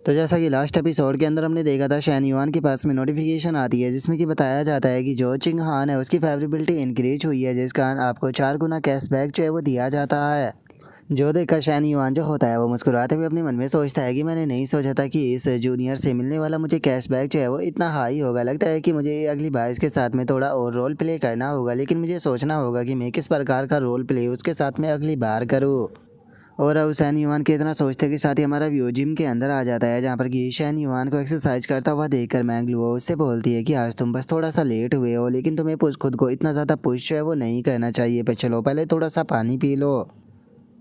तो जैसा कि लास्ट एपिसोड के अंदर हमने देखा था, शैन युआन के पास में नोटिफिकेशन आती है जिसमें कि बताया जाता है कि जो चिंग हान है उसकी फेवरेबिलिटी इंक्रीज हुई है, जिस कारण आपको 4 गुना कैशबैक जो है वो दिया जाता है। जो देखकर शैन युआन जो होता है वो मुस्कुराते हुए अपने मन में सोचता है कि मैंने नहीं सोचा था कि इस जूनियर से मिलने वाला मुझे कैशबैक जो है वो इतना हाई होगा। लगता है कि मुझे अगली बार इसके साथ में थोड़ा और रोल प्ले करना होगा, लेकिन मुझे सोचना होगा कि मैं किस प्रकार का रोल प्ले उसके साथ में अगली बार करूँ। और अब शैन युआन के इतना सोचते के साथ ही हमारा व्यू जिम के अंदर आ जाता है, जहाँ पर कि शैन युआन को एक्सरसाइज करता हुआ देखकर मैंगलू उससे बोलती है कि आज तुम बस थोड़ा सा लेट हुए हो, लेकिन तुम्हें खुद को इतना ज़्यादा पुश जो है वो नहीं करना चाहिए। पे चलो पहले थोड़ा सा पानी पी लो।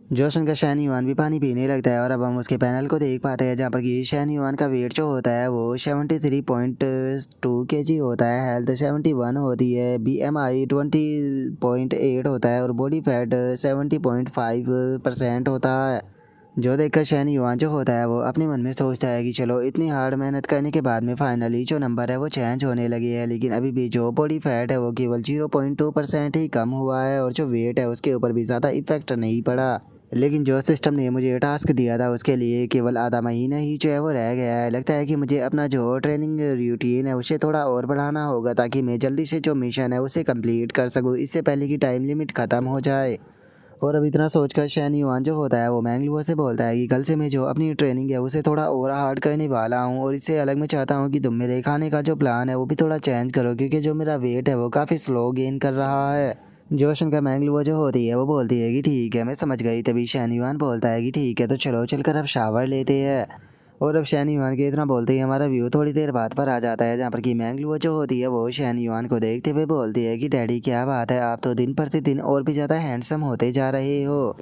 जो सुनकर शैन युआन भी पानी पीने लगता है और अब हम उसके पैनल को देख पाते हैं, जहाँ पर कि शैन युआन का वेट जो होता है वो 73.2 kg होता है, हेल्थ 71 होती है, BMI 20.8 होता है और बॉडी फैट 70.5% होता है। जो देखकर शैन युआन जो होता है वो अपने मन में सोचता है कि चलो इतनी हार्ड मेहनत करने के बाद में फाइनली जो नंबर है वो चेंज होने लगी है, लेकिन अभी भी जो बॉडी फैट है वो केवल 0.2% ही कम हुआ है और जो वेट है उसके ऊपर भी ज़्यादा इफेक्ट नहीं पड़ा। लेकिन जो सिस्टम ने मुझे टास्क दिया था उसके लिए केवल आधा महीना ही जो है वो रह गया है। लगता है कि मुझे अपना जो ट्रेनिंग रूटीन है उसे थोड़ा और बढ़ाना होगा ताकि मैं जल्दी से जो मिशन है उसे कंप्लीट कर सकूँ, इससे पहले की टाइम लिमिट ख़त्म हो जाए। और अब इतना सोचकर शैन युआन जो होता है वो मैंगलुओ से बोलता है कि कल से मैं जो अपनी ट्रेनिंग है उसे थोड़ा और हार्ड करने वाला हूँ, और इससे अलग मैं चाहता हूँ कि तुम मेरे खाने का जो प्लान है वो भी थोड़ा चेंज करो, क्योंकि जो मेरा वेट है वो काफ़ी स्लो गेन कर रहा है। जोशन का मैंगलुओ जो होती है वो बोलती है कि ठीक है मैं समझ गई। तभी शैन युआन बोलता है कि ठीक है तो चलो चलकर अब शावर लेते हैं। और अब शैन युआन के इतना बोलते ही हमारा व्यू थोड़ी देर बाद पर आ जाता है, जहाँ पर कि मैंगलुओ जो होती है वो शैन युआन को देखते हुए बोलती है कि डैडी क्या बात है, आप तो दिन प्रतिदिन और भी ज़्यादा हैंडसम होते जा रहे हो।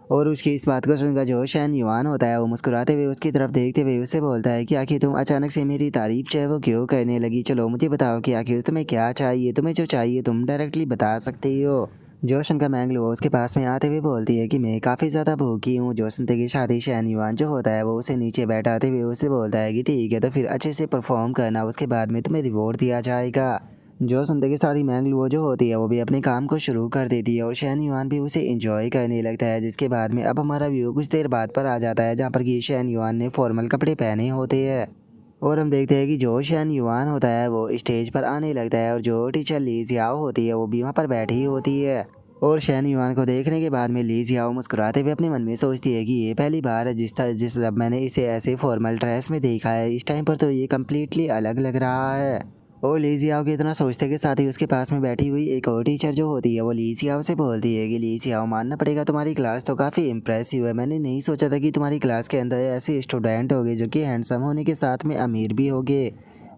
और उसकी इस बात को सुनकर जो शैन युआन होता है वो मुस्कुराते हुए उसकी तरफ देखते हुए उससे बोलता है कि आखिर तुम अचानक से मेरी तारीफ जो है वो क्यों करने लगी। चलो मुझे बताओ कि आखिर तुम्हें क्या चाहिए, तुम्हें जो चाहिए तुम डायरेक्टली बता सकती हो। जोशन का मैंगलू उसके पास में आते हुए बोलती है कि मैं काफ़ी ज़्यादा भूखी हूँ। जोशन की शादी शैन युआन जो होता है वो उसे नीचे बैठाते हुए उसे बोलता है कि ठीक है तो फिर अच्छे से परफॉर्म करना, उसके बाद में तुम्हें रिवॉर्ड दिया जाएगा। जो सुनते के साथ ही मैंगलू जो होती है वो भी अपने काम को शुरू कर देती है और शैन युआन भी उसे एंजॉय करने लगता है, जिसके बाद में अब हमारा व्यू कुछ देर बाद पर आ जाता है, जहाँ पर कि शैन युआन ने फॉर्मल कपड़े पहने होते हैं। और हम देखते हैं कि जो शैन युआन होता है वो स्टेज पर आने लगता है और जो टीचर ली जियाओ होती है वो भी वहाँ पर बैठी होती है। और शैन युआन को देखने के बाद में ली जियाओ मुस्कुराते हुए अपने मन में सोचती है कि ये पहली बार है जिस जब मैंने इसे ऐसे फॉर्मल ड्रेस में देखा है, इस टाइम पर तो ये कम्प्लीटली अलग लग रहा है। और ली जियाओ के इतना सोचते के साथ ही उसके पास में बैठी हुई एक और टीचर जो होती है वो ली जियाओ से बोलती है कि ली जियाओ मानना पड़ेगा तुम्हारी क्लास तो काफ़ी इम्प्रेसिव है, मैंने नहीं सोचा था कि तुम्हारी क्लास के अंदर ऐसे स्टूडेंट होंगे जो कि हैंडसम होने के साथ में अमीर भी होंगे।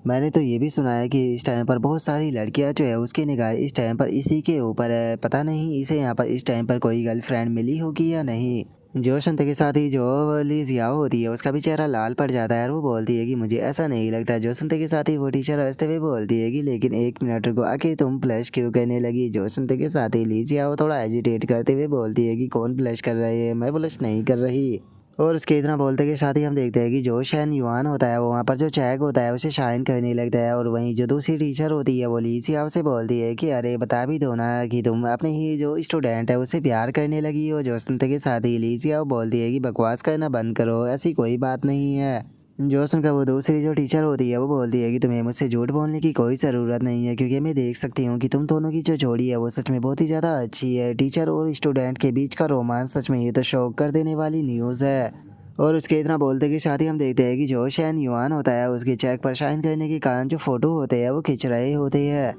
मैंने तो ये भी सुना है कि इस टाइम पर बहुत सारी लड़कियां जो है उसकी निगाह इस टाइम पर इसी के ऊपर है, पता नहीं इसे यहाँ पर इस टाइम पर कोई गर्लफ्रेंड मिली होगी या नहीं। जो संत के साथ ही जो ली जियाओ होती है उसका भी चेहरा लाल पड़ जाता है और वो बोलती है कि मुझे ऐसा नहीं लगता। जो संत के साथ ही वो टीचर हंसते हुए बोलती है कि लेकिन एक मिनट रुको, आखिर तुम ब्लश क्यों करने लगी। जो संत के साथ ही ली जियाओ थोड़ा एजिटेट करते हुए बोलती है कि कौन ब्लश कर रहे हैं, मैं ब्लश नहीं कर रही। और उसके इतना बोलते के साथ ही हम देखते हैं कि जो शैन युआन होता है वो वहाँ पर जो चैक होता है उसे शाइन करने लगता है, और वहीं जो दूसरी टीचर होती है वो ली जियाओ से बोलती है कि अरे बता भी दो ना कि तुम अपने ही जो स्टूडेंट है उससे प्यार करने लगी हो। जो सुनते के साथ ही ली जियाओ बोलती है कि बकवास करना बंद करो, ऐसी कोई बात नहीं है। जो सुनकर वो दूसरी जो टीचर होती है वो बोलती है कि तुम्हें मुझसे झूठ बोलने की कोई ज़रूरत नहीं है, क्योंकि मैं देख सकती हूँ कि तुम दोनों की जो जोड़ी है वो सच में बहुत ही ज़्यादा अच्छी है। टीचर और स्टूडेंट के बीच का रोमांस सच में ये तो शौक कर देने वाली न्यूज़ है। और उसके इतना बोलते के साथ ही हम देखते हैं कि जो शैन युआन होता है उसके चेक पर शाइन करने के कारण जो फ़ोटो होते हैं वो खिंच रहे होते हैं।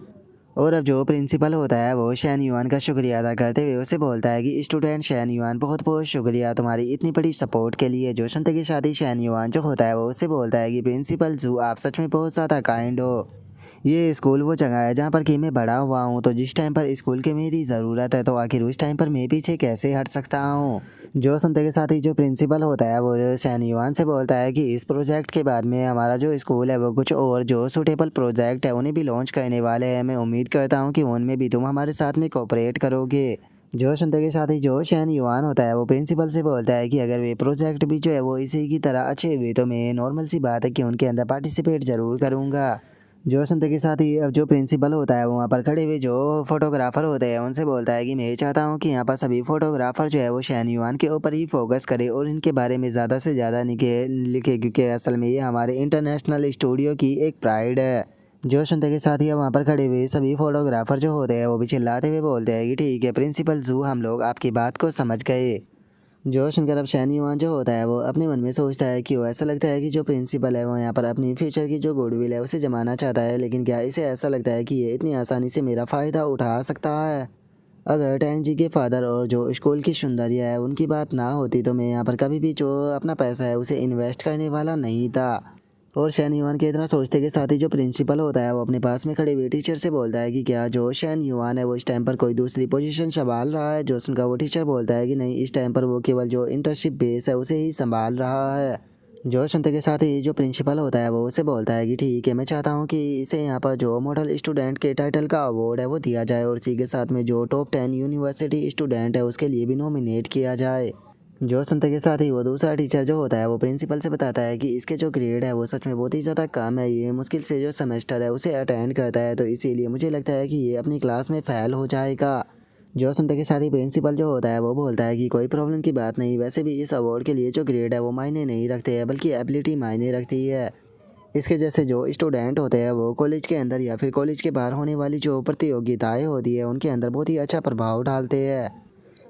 और अब जो प्रिंसिपल होता है वो शैन युआन का शुक्रिया अदा करते हुए उसे बोलता है कि स्टूडेंट शैन युआन बहुत बहुत शुक्रिया तुम्हारी इतनी बड़ी सपोर्ट के लिए। जो सुनते के साथ ही शैन युआन जो होता है वो उसे बोलता है कि प्रिंसिपल जू आप सच में बहुत ज़्यादा काइंड हो। ये स्कूल वो जगह है जहाँ पर कि मैं बड़ा हुआ हूँ, तो जिस टाइम पर स्कूल की मेरी ज़रूरत है तो आखिर उस टाइम पर मैं पीछे कैसे हट सकता हूँ। जो सुनते के साथ ही जो प्रिंसिपल होता है वो शैन युआन से बोलता है कि इस प्रोजेक्ट के बाद में हमारा जो स्कूल है वो कुछ और जो सूटेबल प्रोजेक्ट है उन्हें भी लॉन्च करने वाले हैं। मैं उम्मीद करता हूँ कि उनमें भी तुम हमारे साथ में कोऑपरेट करोगे। जो सुनते के साथ ही जो शैन युआन होता है वो प्रिंसिपल से बोलता है कि अगर वे प्रोजेक्ट भी जो है वो इसी की तरह अच्छे हुए तो मैं नॉर्मल सी बात है कि उनके अंदर पार्टिसिपेट ज़रूर करूँगा। जो सुनते के साथ ही अब जो प्रिंसिपल होता है वो वहाँ पर खड़े हुए जो फोटोग्राफर होते हैं उनसे बोलता है कि मैं चाहता हूँ कि यहाँ पर सभी फोटोग्राफर जो है वो शैन युआन के ऊपर ही फोकस करे और इनके बारे में ज़्यादा से ज़्यादा लिखे क्योंकि असल में ये हमारे इंटरनेशनल स्टूडियो की एक प्राइड है। जो सुनते के साथ ही अब वहाँ पर खड़े हुए सभी फोटोग्राफर जो होते हैं वो भी चिल्लाते हुए बोलते हैं कि ठीक है प्रिंसिपल जू, हम लोग आपकी बात को समझ गए। जो सुनकर अब शैन युआन जो होता है वो अपने मन में सोचता है कि वो ऐसा लगता है कि जो प्रिंसिपल है वो यहाँ पर अपनी फ्यूचर की जो गुडविल है उसे जमाना चाहता है, लेकिन क्या इसे ऐसा लगता है कि ये इतनी आसानी से मेरा फ़ायदा उठा सकता है। अगर टैंग जी के फादर और जो स्कूल की सुंदरिया है उनकी बात ना होती तो मैं यहाँ पर कभी भी जो अपना पैसा है उसे इन्वेस्ट करने वाला नहीं था। और शैन युआन के इतना सोचते के साथ ही जो प्रिंसिपल होता है वो अपने पास में खड़े हुए टीचर से बोलता है कि क्या जो शैन युआन है वो इस टाइम पर कोई दूसरी पोजीशन संभाल रहा है। जो सुनकर वो टीचर बोलता है कि नहीं, इस टाइम पर वो केवल जो इंटर्नशिप बेस है उसे ही संभाल रहा है। जो सुनते के साथ ही जो प्रिंसिपल होता है वो उसे बोलता है कि ठीक है, मैं चाहता हूँ कि इसे यहाँ पर जो मॉडल स्टूडेंट के टाइटल का अवार्ड है वो दिया जाए और इसी के साथ में जो टॉप 10 यूनिवर्सिटी स्टूडेंट है उसके लिए भी नॉमिनेट किया जाए। जो सुनते के साथ ही वो दूसरा टीचर जो होता है वो प्रिंसिपल से बताता है कि इसके जो ग्रेड है वो सच में बहुत ही ज़्यादा कम है, ये मुश्किल से जो सेमेस्टर है उसे अटेंड करता है, तो इसीलिए मुझे लगता है कि ये अपनी क्लास में फ़ेल हो जाएगा। जो सुनते के साथ ही प्रिंसिपल जो होता है वो बोलता है कि कोई प्रॉब्लम की बात नहीं, वैसे भी इस अवार्ड के लिए जो ग्रेड है वो मायने नहीं रखते हैं बल्कि एबिलिटी मायने रखती है। इसके जैसे जो स्टूडेंट होते हैं वो कॉलेज के अंदर या फिर कॉलेज के बाहर होने वाली जो प्रतियोगिताएं होती है उनके अंदर बहुत ही अच्छा प्रभाव डालते हैं।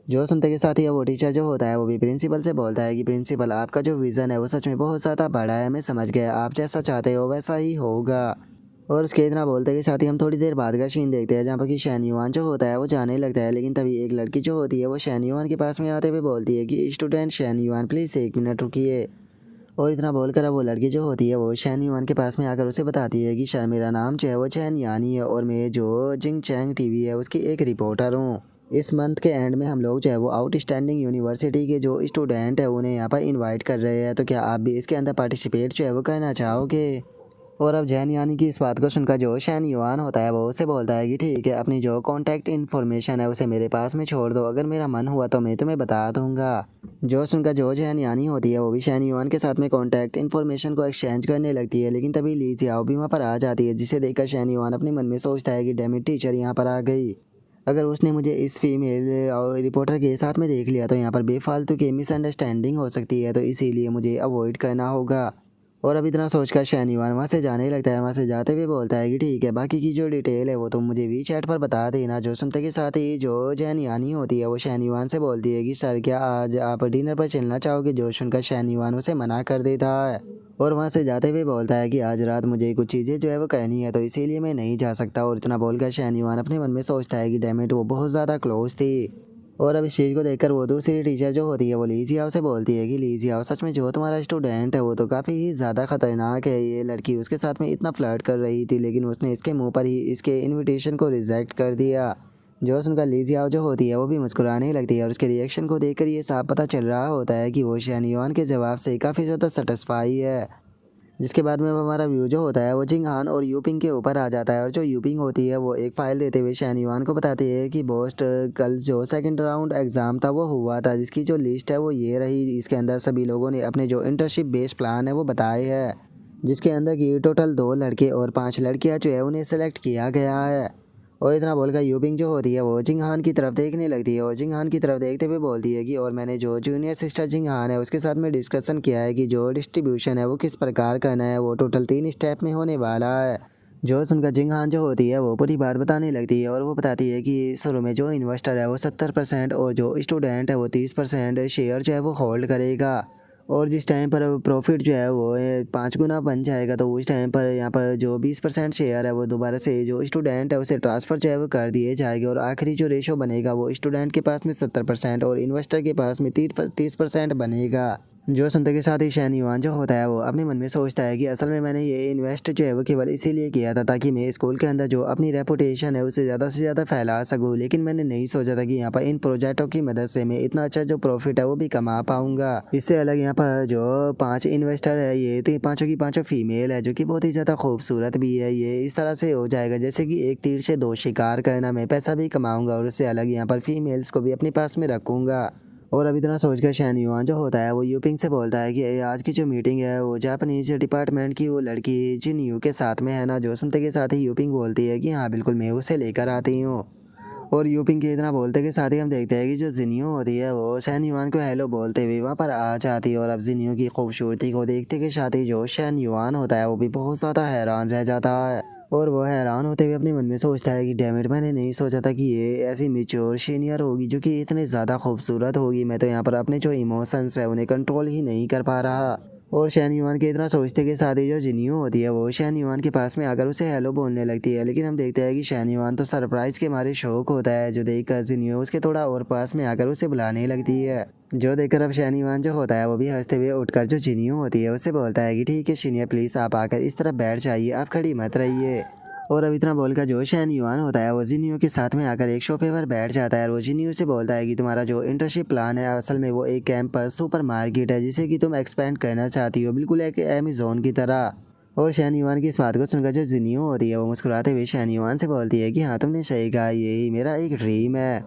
जो सुनते के साथ ही वो टीचर जो होता है वो भी प्रिंसिपल से बोलता है कि प्रिंसिपल, आपका जो विज़न है वो सच में बहुत ज़्यादा बड़ा है, मैं समझ गया, आप जैसा चाहते हो वैसा ही होगा। और उसके इतना बोलते के साथ ही हम थोड़ी देर बाद का सीन देखते हैं जहाँ पर कि शैन युआन जो होता है वो जाने लगता है, लेकिन तभी एक लड़की जो होती है वो शैन युआन के पास में आते हुए बोलती है कि स्टूडेंट शैन युआन प्लीज़ 1 मिनट रुकिए। और इतना बोलकर अब वो लड़की जो होती है वो शैन युआन के पास में आकर उसे बताती है कि सर, मेरा नाम जो है वो चैन यानी है और मैं जो जिंग चैंग टीवी है उसकी एक रिपोर्टर हूँ। इस मंथ के एंड में हम लोग जो है वो आउटस्टैंडिंग यूनिवर्सिटी के जो स्टूडेंट है उन्हें यहाँ पर इनवाइट कर रहे हैं, तो क्या आप भी इसके अंदर पार्टिसिपेट जो है वो करना चाहोगे। और अब जैन यानी कि इस बात को सुनकर जो शैन युआन होता है वो उसे बोलता है कि ठीक है, अपनी जो कॉन्टैक्ट इन्फॉर्मेशन है उसे मेरे पास में छोड़ दो, अगर मेरा मन हुआ तो मैं तुम्हें बता दूंगा। जो सुनकर जो जैन यानी होती है वो भी शैन युआन के साथ में कॉन्टैक्ट इन्फॉर्मेशन को एक्सचेंज करने लगती है, लेकिन तभी ली जियाओ भी वहाँ पर आ जाती है, जिसे देखकर शैन युआन अपने मन में सोचता है कि डेमिट टीचर यहाँ पर आ गई। अगर उसने मुझे इस फीमेल रिपोर्टर के साथ में देख लिया तो यहाँ पर बेफालतू की मिसअंडरस्टैंडिंग हो सकती है, तो इसीलिए मुझे अवॉइड करना होगा। और अब इतना सोचकर शैन युआन वहाँ से जाने लगता है, वहाँ से जाते हुए बोलता है कि ठीक है, बाकी की जो डिटेल है वो तुम मुझे वी चैट पर बता देना। जो सुनते के साथ ही जो जैन यानी होती है वो शैन युआन से बोलती है कि सर, क्या आज आप डिनर पर चलना चाहोगे। जो सुनकर शैन युआन उसे मना कर देता है और वहाँ से जाते हुए बोलता है कि आज रात मुझे कुछ चीज़ें जो है वो कहनी है, तो इसीलिए मैं नहीं जा सकता। और इतना बोलकर शैन युआन अपने मन में सोचता है कि डैमेट वो बहुत ज़्यादा क्लोज थी। और अब इस चीज़ को देखकर वो दूसरी टीचर जो होती है वो ली जियाओ से बोलती है कि ली जियाओ, सच में जो तुम्हारा स्टूडेंट है वो तो काफ़ी ज़्यादा ख़तरनाक है। ये लड़की उसके साथ में इतना फ्लर्ट कर रही थी लेकिन उसने इसके मुंह पर ही इसके इनविटेशन को रिजेक्ट कर दिया। जो सुनकर ली जियाओ जो होती है वो भी मुस्कुराने लगती है और उसके रिएक्शन को देखकर ये साफ पता चल रहा होता है कि वो शैन युआन के जवाब से काफ़ी ज़्यादा सेटिस्फाई है। जिसके बाद में अब हमारा व्यू जो होता है वो जिंग हान और यूपिंग के ऊपर आ जाता है और जो यूपिंग होती है वो एक फ़ाइल देते हुए शैन युआन को बताती है कि बोस्ट, कल जो सेकंड राउंड एग्ज़ाम था वो हुआ था, जिसकी जो लिस्ट है वो ये रही। इसके अंदर सभी लोगों ने अपने जो इंटर्नशिप बेस्ड प्लान है वो बताए हैं, जिसके अंदर की टोटल 2 लड़के और 5 लड़कियाँ जो है उन्हें सेलेक्ट किया गया है। और इतना बोलकर यूपिंग जो होती है वो जिंग हान की तरफ देखने लगती है और जिंग हान की तरफ देखते हुए बोलती है कि और मैंने जो जूनियर सिस्टर जिंग हान है उसके साथ में डिस्कशन किया है कि जो डिस्ट्रीब्यूशन है वो किस प्रकार करना है, वो टोटल 3 स्टेप में होने वाला है। जो सुनकर जिंग हान जो होती है वो पूरी बात बताने लगती है और वो बताती है कि शुरू में जो इन्वेस्टर है वो 70% और जो स्टूडेंट है वो 30% शेयर जो है वो होल्ड करेगा। और जिस टाइम पर प्रॉफिट जो है वो 5 गुना बन जाएगा तो उस टाइम पर यहाँ पर जो 20% शेयर है वो दोबारा से जो स्टूडेंट है उसे ट्रांसफ़र जो है वो कर दिए जाएंगे और आखिरी जो रेशो बनेगा वो स्टूडेंट के पास में 70% और इन्वेस्टर के पास में 30% बनेगा। जो सुनते के साथ ही शैन युआन जो होता है वो अपने मन में सोचता है कि असल में मैंने ये इन्वेस्ट जो है वो केवल इसीलिए किया था ताकि मैं स्कूल के अंदर जो अपनी रेपुटेशन है उसे ज़्यादा से ज़्यादा फैला सकूँ, लेकिन मैंने नहीं सोचा था कि यहाँ पर इन प्रोजेक्टों की मदद से मैं इतना अच्छा जो प्रॉफिट है वो भी कमा पाऊँगा। इससे अलग यहाँ पर जो 5 इन्वेस्टर है ये तो पाँचों की पाँचों फीमेल है जो कि बहुत ही ज़्यादा खूबसूरत भी है। ये इस तरह से हो जाएगा जैसे कि एक तीर से 2 शिकार करना, मैं पैसा भी कमाऊँगा और उससे अलग यहाँ पर फीमेल्स को भी अपने पास में रखूँगा। और अब इतना सोचकर शैन युआन जो होता है वो यूपिंग से बोलता है कि आज की जो मीटिंग है वो जापानीज डिपार्टमेंट की वो लड़की जिन यू के साथ में है ना। जो सुनते के साथ ही यूपिंग बोलती है कि हाँ बिल्कुल मैं उसे लेकर आती हूँ। और यूपिंग के इतना बोलते के साथ ही हम देखते हैं कि जो जिनियो होती है वो शैन युआन को हेलो बोलते हुए वहाँ पर आ जाती है। और अब जिनियो की खूबसूरती को देखते के साथ ही जो शैन युआन होता है वो भी बहुत ज़्यादा हैरान रह जाता है। और वो हैरान होते हुए अपने मन में सोचता है कि डैमिट मैंने नहीं सोचा था कि ये ऐसी मेच्योर सीनियर होगी जो कि इतनी ज़्यादा खूबसूरत होगी। मैं तो यहाँ पर अपने जो इमोशंस है उन्हें कंट्रोल ही नहीं कर पा रहा। और शैन युआन के इतना सोचते के साथ ही जो जिनियो होती है वो शैन युआन के पास में आकर उसे हेलो बोलने लगती है। लेकिन हम देखते हैं कि शैन युआन तो सरप्राइज के मारे शौक होता है जो देखकर जिनियो उसके थोड़ा और पास में आकर उसे बुलाने लगती है। जो देखकर अब शैन युआन जो होता है वो भी हंसते हुए उठकर जो जिनियो होती है उसे बोलता है कि ठीक है सीनियर प्लीज़ आप आकर इस तरफ बैठ जाइए, आप खड़ी मत रहिए। और अब इतना बोलकर जो शैन युआन होता है वो जिनियो के साथ में आकर एक सोफे पर बैठ जाता है। और वो जिनियो से बोलता है कि तुम्हारा जो इंटर्नशिप प्लान है असल में वो एक कैंपस सुपर मार्केट है जिसे कि तुम एक्सपेंड करना चाहती हो, बिल्कुल एक अमेज़न की तरह। और शैन युआन की इस बात को सुनकर जो जिनियो होती है वो मुस्कुराते हुए शैन युआन से बोलती है कि हाँ तुमने सही कहा, यही मेरा एक ड्रीम है।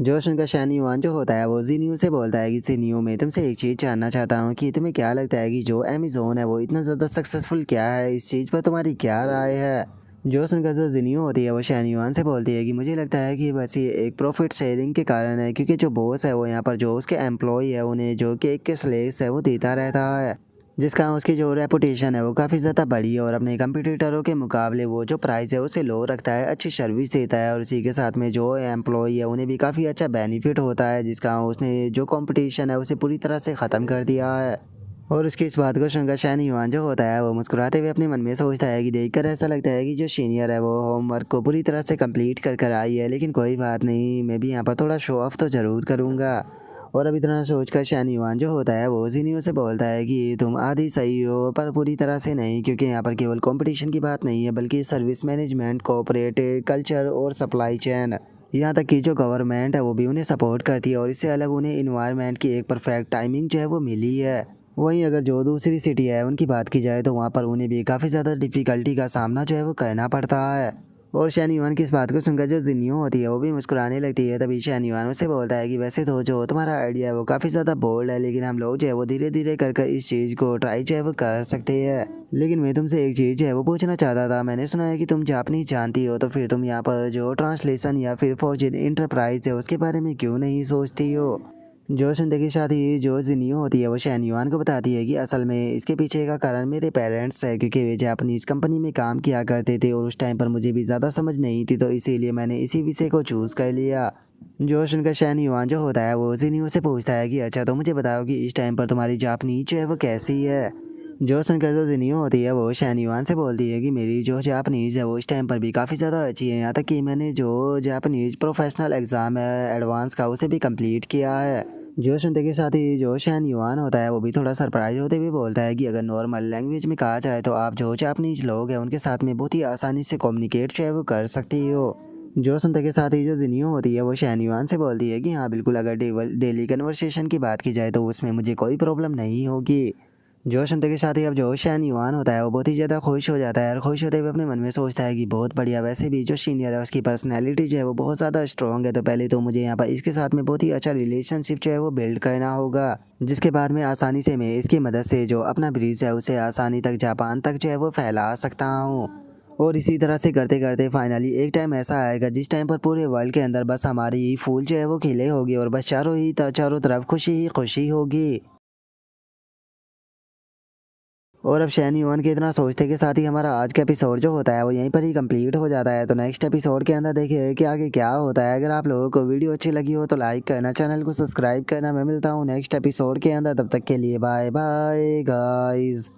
जो सुनकर शैन युआन जो होता है वो जिनियो से बोलता है कि जिनियो मैं तुमसे एक चीज़ जानना चाहता हूँ कि तुम्हें क्या लगता है कि जो अमेज़न है वो इतना ज़्यादा सक्सेसफुल क्या है, इस चीज़ पर तुम्हारी क्या राय है। जो सुनकर जो जिनियो होती है वो शैन युआन से बोलती है कि मुझे लगता है कि बस ये एक प्रॉफिट शेयरिंग के कारण है, क्योंकि जो बॉस है वो यहाँ पर जो उसके एम्प्लॉय है उन्हें जो केक के स्लेस है वो देता रहता है, जिसका उसकी जो रेपुटेशन है वो काफ़ी ज़्यादा बड़ी है। और अपने कंपटीटरों के मुकाबले वो जो प्राइस है उसे लो रखता है, अच्छी सर्विस देता है। और इसी के साथ में जो एम्प्लॉय है उन्हें भी काफ़ी अच्छा बेनिफिट होता है, जिसका उसने जो कंपटीशन है उसे पूरी तरह से ख़त्म कर दिया है। और उसकी इस बात को सुनकर शैन युआन जो होता है वो मुस्कुराते हुए अपने मन में सोचता है कि देखकर ऐसा लगता है कि जो सीनियर है वो होमवर्क को पूरी तरह से कंप्लीट कर कर आई है, लेकिन कोई बात नहीं, मैं भी यहाँ पर थोड़ा शो ऑफ तो ज़रूर करूँगा। और अब इतना सोचकर शैन युआन जो होता है वो जिनियो से बोलता है कि तुम आधी सही हो पर पूरी तरह से नहीं, क्योंकि यहाँ पर केवल कंपटीशन की बात नहीं है बल्कि सर्विस मैनेजमेंट, कॉर्पोरेट कल्चर और सप्लाई चेन, यहाँ तक कि जो गवर्नमेंट है वो भी उन्हें सपोर्ट करती है। और इससे अलग उन्हें इन्वायरमेंट की एक परफेक्ट टाइमिंग जो है वो मिली है। वहीं अगर जो दूसरी सिटी है उनकी बात की जाए तो वहाँ पर उन्हें भी काफ़ी ज़्यादा डिफ़िकल्टी का सामना जो है वो करना पड़ता है। और शैन युआन की इस बात को सुनकर जो जिनियो होती है वो भी मुस्कुराने लगती है। तभी शैन युआन उससे बोलता है कि वैसे तो जो तुम्हारा आइडिया है वो काफ़ी ज़्यादा बोल्ड है, लेकिन हम लोग जो है वो धीरे धीरे कर कर इस चीज़ को ट्राई जो है वो कर सकते हैं। लेकिन मैं तुमसे एक चीज़ जो है वो पूछना चाहता था, मैंने सुना है कि तुम जापानीज जानती हो, तो फिर तुम यहाँ पर जो ट्रांसलेशन या फिर फॉर्जिन इंटरप्राइज है उसके बारे में क्यों नहीं सोचती हो। जो सुनते के साथ ही जो जिनियो होती है वो शैन युआन को बताती है कि असल में इसके पीछे का कारण मेरे पेरेंट्स है, क्योंकि वे जापानीज कंपनी में काम किया करते थे और उस टाइम पर मुझे भी ज़्यादा समझ नहीं थी, तो इसीलिए मैंने इसी विषय को चूज़ कर लिया। जो सुनकर शैन युआन जो होता है वो जिनियो से पूछता है कि अच्छा तो मुझे बताओ कि इस टाइम पर तुम्हारी जापानीज जो है वो कैसी है। जो सुनकर जो जिनियो होती है वो शैन युआन से बोलती है कि मेरी जो जापानीज है वो इस टाइम पर भी काफ़ी ज़्यादा अच्छी है, यहाँ तक कि मैंने जो जापानीज प्रोफेशनल एग्ज़ाम है एडवांस का उसे भी कंप्लीट किया है। जो सुनते के साथ ही जो शैन युआन होता है वो भी थोड़ा सरप्राइज होते हुए बोलता है कि अगर नॉर्मल लैंग्वेज में कहा जाए तो आप जो जापानीज लोग हैं उनके साथ में बहुत ही आसानी से कम्युनिकेट जो है वो कर सकती हो। जो सुनते के साथ ही जो जिनियो होती है वो शैन युआन से बोलती है कि हाँ बिल्कुल, अगर डेली कन्वर्सेशन की बात की जाए तो उसमें मुझे कोई प्रॉब्लम नहीं होगी। जो सुनते के साथ ही अब जो शैन युआन होता है वो बहुत ही ज़्यादा खुश हो जाता है और खुश होते हुए अपने मन में सोचता है कि बहुत बढ़िया, वैसे भी जो सीनियर है उसकी पर्सनैलिटी जो है वो बहुत ज़्यादा स्ट्रॉन्ग है, तो पहले तो मुझे यहाँ पर इसके साथ में बहुत ही अच्छा रिलेशनशिप जो है वो बिल्ड करना होगा, जिसके बाद में आसानी से मैं इसकी मदद से जो अपना ब्रिज है उसे आसानी तक जापान तक जो है वो फैला सकता हूँ। और इसी तरह से करते करते फाइनली एक टाइम ऐसा आएगा जिस टाइम पर पूरे वर्ल्ड के अंदर बस हमारी ही फूल जो है वो खिले होगी और बस चारों तरफ खुशी ही खुशी होगी। और अब शैन युआन के इतना सोचते के साथ ही हमारा आज का एपिसोड जो होता है वो यहीं पर ही कंप्लीट हो जाता है। तो नेक्स्ट एपिसोड के अंदर देखिए कि आगे क्या होता है। अगर आप लोगों को वीडियो अच्छी लगी हो तो लाइक करना, चैनल को सब्सक्राइब करना। मैं मिलता हूँ नेक्स्ट एपिसोड के अंदर, तब तक के लिए बाय बाय गाइज।